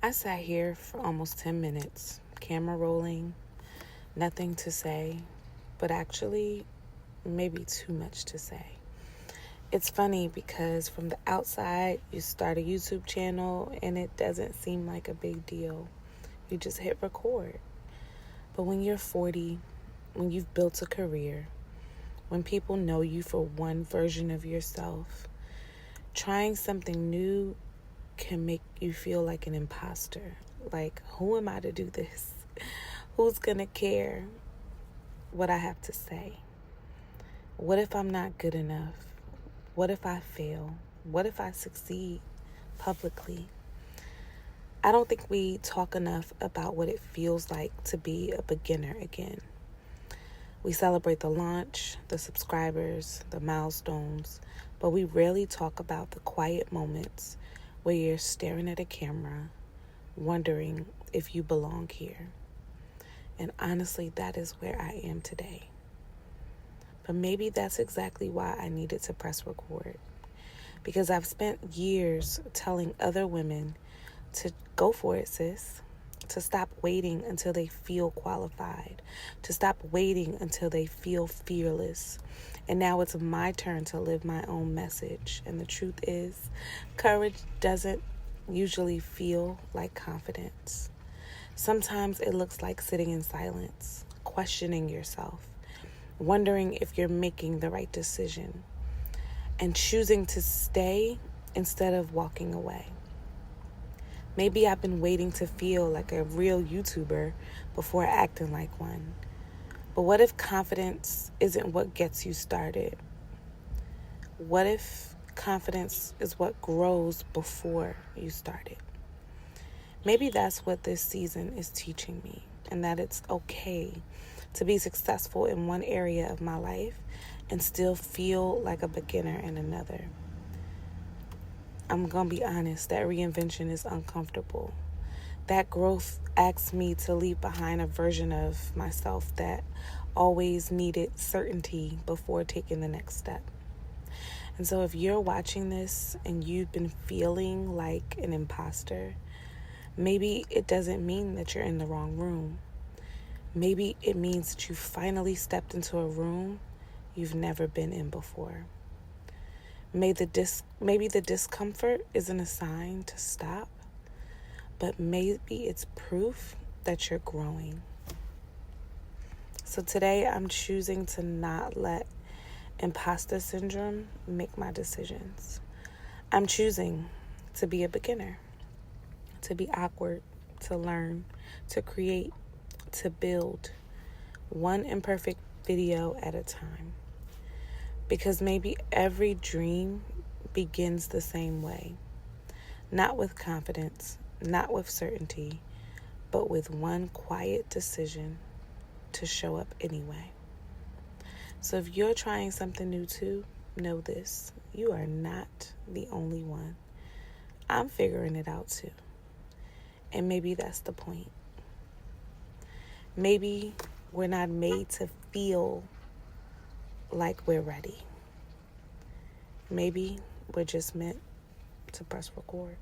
I sat here for almost 10 minutes, camera rolling, nothing to say, but actually, maybe too much to say. It's funny because from the outside, you start a YouTube channel and it doesn't seem like a big deal. You just hit record. But when you're 40, when you've built a career, when people know you for one version of yourself, trying something new can make you feel like an imposter. Like, who am I to do this? Who's gonna care what I have to say? What if I'm not good enough? What if I fail? What if I succeed publicly? I don't think we talk enough about what it feels like to be a beginner again. We celebrate the launch, the subscribers, the milestones, but we rarely talk about the quiet moments where you're staring at a camera, wondering if you belong here. And honestly, that is where I am today. But maybe that's exactly why I needed to press record. Because I've spent years telling other women to go for it, sis. To stop waiting until they feel qualified. To stop waiting until they feel fearless. And now it's my turn to live my own message. And the truth is, courage doesn't usually feel like confidence. Sometimes it looks like sitting in silence, questioning yourself, wondering if you're making the right decision, and choosing to stay instead of walking away. Maybe I've been waiting to feel like a real YouTuber before acting like one. But what if confidence isn't what gets you started? What if confidence is what grows before you start it? Maybe that's what this season is teaching me, and that it's okay to be successful in one area of my life and still feel like a beginner in another. I'm going to be honest, that reinvention is uncomfortable. That growth asks me to leave behind a version of myself that always needed certainty before taking the next step. And so if you're watching this and you've been feeling like an imposter, maybe it doesn't mean that you're in the wrong room. Maybe it means that you finally stepped into a room you've never been in before. Maybe the discomfort isn't a sign to stop, but maybe it's proof that you're growing. So today I'm choosing to not let imposter syndrome make my decisions. I'm choosing to be a beginner, to be awkward, to learn, to create, to build, one imperfect video at a time. Because maybe every dream begins the same way. Not with confidence, not with certainty, but with one quiet decision to show up anyway. So if you're trying something new too, know this: you are not the only one. I'm figuring it out too. And maybe that's the point. Maybe we're not made to feel like we're ready. Maybe we're just meant to press record.